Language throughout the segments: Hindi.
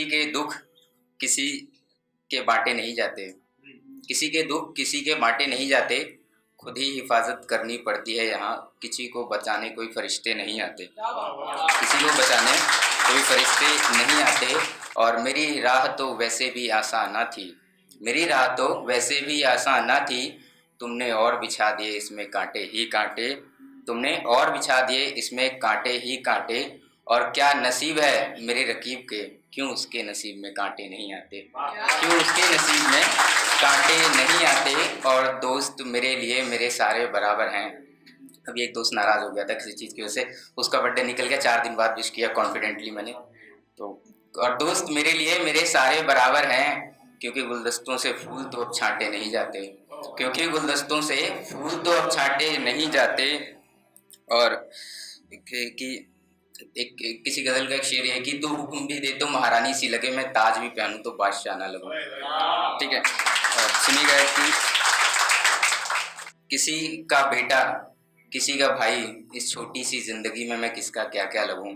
किसी के दुख किसी के बांटे नहीं जाते, किसी के दुख किसी के बांटे नहीं जाते, खुद ही हिफाजत करनी पड़ती है यहाँ। किसी को बचाने कोई फरिश्ते नहीं आते, किसी को बचाने कोई फरिश्ते नहीं आते। और मेरी राह तो वैसे भी आसान ना थी, मेरी राह तो वैसे भी आसान ना थी, तुमने और बिछा दिए इसमें कांटे ही कांटे, तुमने और बिछा दिए इसमें कांटे ही कांटे। और क्या नसीब है मेरे रकीब के, क्यों उसके नसीब में कांटे नहीं आते, क्यों उसके नसीब में कांटे नहीं आते। और दोस्त मेरे लिए मेरे सारे बराबर हैं। अभी एक दोस्त नाराज़ हो गया था किसी चीज़ की वजह से, उसका बर्थडे निकल गया, 4 दिन बाद विश किया कॉन्फिडेंटली मैंने तो। और दोस्त मेरे लिए मेरे सारे बराबर हैं, क्योंकि गुलदस्तों से फूल तो अब छांटे नहीं जाते, क्योंकि गुलदस्तों से फूल तो अब छांटे नहीं जाते। और एक किसी गजल का एक शेर है कि तू हुक्म भी दे तो महारानी सी लगे, मैं ताज भी पहनूं तो बादशाह ना लगूं। ठीक है, और सुनिएगा कि किसी का बेटा किसी का भाई, इस छोटी सी जिंदगी में मैं किसका क्या क्या लगूं।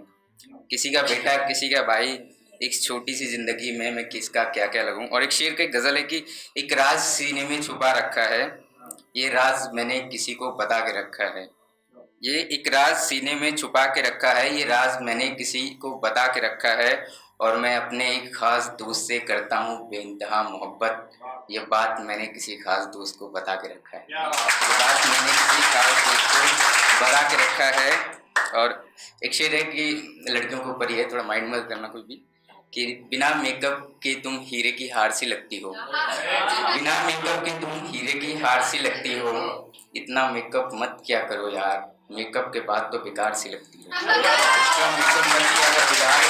किसी का बेटा किसी का भाई, इस छोटी सी जिंदगी में मैं किसका क्या क्या लगूं। और एक शेर का गजल है कि एक राज सीने में छुपा रखा है, ये राज मैंने किसी को बता के रखा है। ये एक राज सीने में छुपा के रखा है, ये राज मैंने किसी को बता के रखा है। और मैं अपने एक खास दोस्त से करता हूँ बेइंतहा मोहब्बत, ये बात मैंने किसी खास दोस्त को बता के रखा है, ये बात मैंने किसी खास दोस्त को बता के रखा है। और एक शेर है कि लड़कियों के ऊपर ही है, थोड़ा माइंड मत करना कोई भी, कि बिना मेकअप के तुम हीरे की हार सी लगती हो, बिना मेकअप के तुम हीरे की हार सी लगती हो, इतना मेकअप मत क्या करो यार, मेकअप के बाद तो बेकार सी लगती है। इतना मेकअप मत किया करो यार,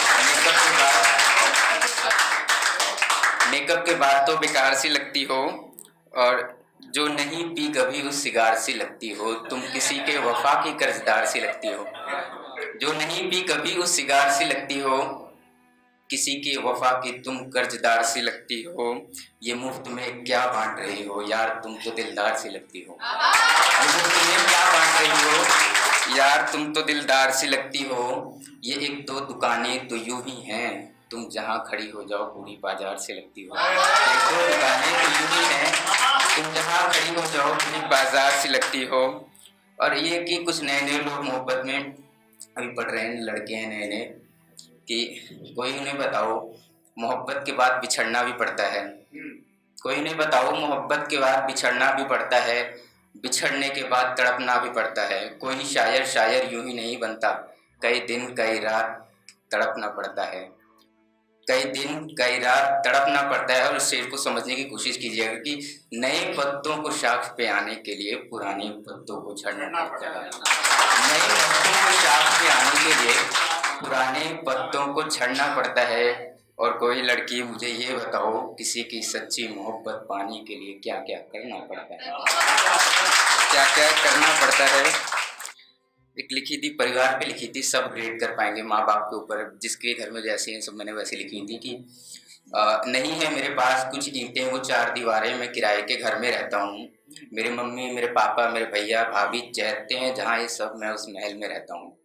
मेकअप के बाद तो बेकार सी लगती हो। और जो नहीं पी कभी उस सिगार सी लगती हो, तुम किसी के वफा की कर्जदार सी लगती हो। जो नहीं पी कभी उस सिगार सी लगती हो, किसी की वफा की तुम कर्जदार सी लगती हो। ये मुफ्त में क्या बांट रही हो यार, तुम तो दिलदार सी लगती हो। ये मुफ्त में क्या बांट रही हो यार, तुम तो दिलदार सी लगती हो। ये एक दो दुकानें तो यूं ही हैं, तुम जहाँ खड़ी हो जाओ पूरी बाजार से लगती हो। एक दो दुकानें तो यूं ही हैं, तुम जहाँ खड़ी हो जाओ पूरी बाजार से लगती हो। और ये कि कुछ नए नए लोग मोहब्बत में अभी पढ़ रहे हैं, लड़के हैं नए नए, कि कोई उन्हें बताओ मोहब्बत के बाद बिछड़ना भी पड़ता है, कोई उन्हें बताओ मोहब्बत के बाद बिछड़ना भी पड़ता है, बिछड़ने के बाद तड़पना भी पड़ता है। कोई शायर शायर यूं ही नहीं बनता, कई दिन कई रात तड़पना पड़ता है, कई दिन कई रात तड़पना पड़ता है। और इस शेर को समझने की कोशिश कीजिएगा कि नए पत्तों को शाख पे आने के लिए पुराने पत्तों को झड़ना पड़ता है, नए पत्तों को शाख पे आने के लिए पुराने पत्तों को झड़ना पड़ता है। और कोई लड़की मुझे ये बताओ, किसी की सच्ची मोहब्बत पाने के लिए क्या क्या करना पड़ता है, क्या क्या करना पड़ता है। एक लिखी थी, परिवार पे लिखी थी, सब ग्रेड कर पाएंगे माँ बाप के ऊपर, जिसके घर में जैसे हैं सब मैंने वैसे लिखी थी कि नहीं है मेरे पास कुछ ईंटें वो 4 दीवारें, मैं किराए के घर में रहता हूँ। मेरे मम्मी मेरे पापा मेरे भैया भाभी रहते हैं जहाँ, ये सब मैं उस महल में रहता हूँ।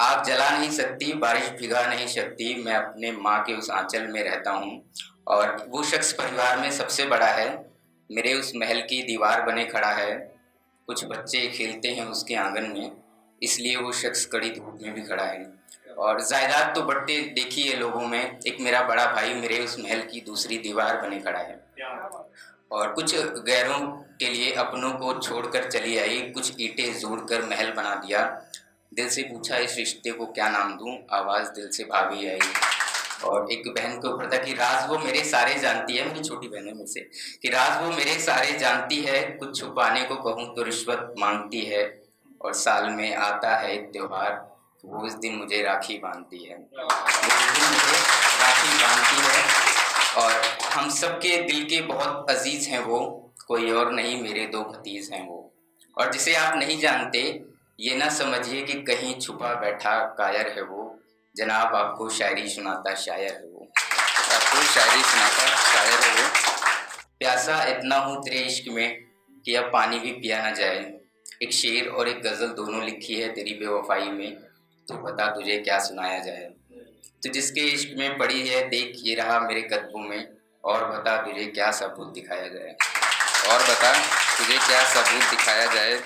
आग जला नहीं सकती बारिश भिगा नहीं सकती, मैं अपने माँ के उस आंचल में रहता हूँ। और वो शख्स परिवार में सबसे बड़ा है, मेरे उस महल की दीवार बने खड़ा है। कुछ बच्चे खेलते हैं उसके आंगन में, इसलिए वो शख्स कड़ी धूप में भी खड़ा है। और जायदाद तो बढ़ते देखी है लोगों में, एक मेरा बड़ा भाई मेरे उस महल की दूसरी दीवार बने खड़ा है। और कुछ गैरों के लिए अपनों को छोड़कर चली आई, कुछ ईंटें जोड़कर महल बना दिया। दिल से पूछा इस रिश्ते को क्या नाम दूं, आवाज़ दिल से भाभी आई। और एक बहन के ऊपर था कि राज वो मेरे सारे जानती है, मेरी छोटी बहन है मुझसे, कि राज वो मेरे सारे जानती है, कुछ छुपाने को कहूँ तो रिश्वत मांगती है। और साल में आता है एक त्योहार, वो उस दिन मुझे राखी बांधती है, वो उस दिन मुझे राखी बांधती है। और हम सबके दिल के बहुत अजीज हैं वो, कोई और नहीं मेरे 2 भतीज हैं वो। और जिसे आप नहीं जानते ये ना समझिए कि कहीं छुपा बैठा कायर है वो, जनाब आपको शायरी सुनाता शायर है वो, आपको शायरी सुनाता शायर है वो। प्यासा इतना हूँ तेरे इश्क में कि अब पानी भी पिया ना जाए, एक शेर और एक गज़ल दोनों लिखी है तेरी बेवफाई में, तो बता तुझे क्या सुनाया जाए। तो जिसके इश्क में पड़ी है देख ये रहा मेरे कदमों में, और बता तुझे क्या सबूत दिखाया जाए, और बता तुझे क्या सबूत दिखाया जाए।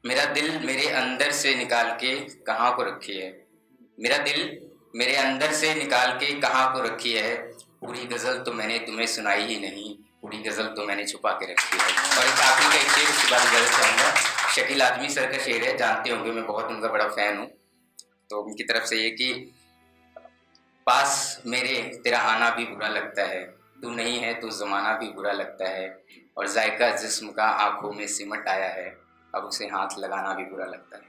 मेरा दिल मेरे अंदर से निकाल के कहाँ को रखी है, मेरा दिल मेरे अंदर से निकाल के कहाँ को रखी है। पूरी गज़ल तो मैंने तुम्हें सुनाई ही नहीं, पूरी गज़ल तो मैंने छुपा के रखी है। और एक आखिरी का एक शेर उसके बाद गज़ल चाहूँगा। शकील आजमी सर का शेर है, जानते होंगे, मैं बहुत उनका बड़ा फ़ैन हूँ। तो उनकी तरफ से ये कि पास मेरे तेरा आना भी बुरा लगता है, तू नहीं है तो ज़माना भी बुरा लगता है, और जायका जिस्म का आँखों में सिमट आया है, अब उसे हाथ लगाना भी बुरा लगता है।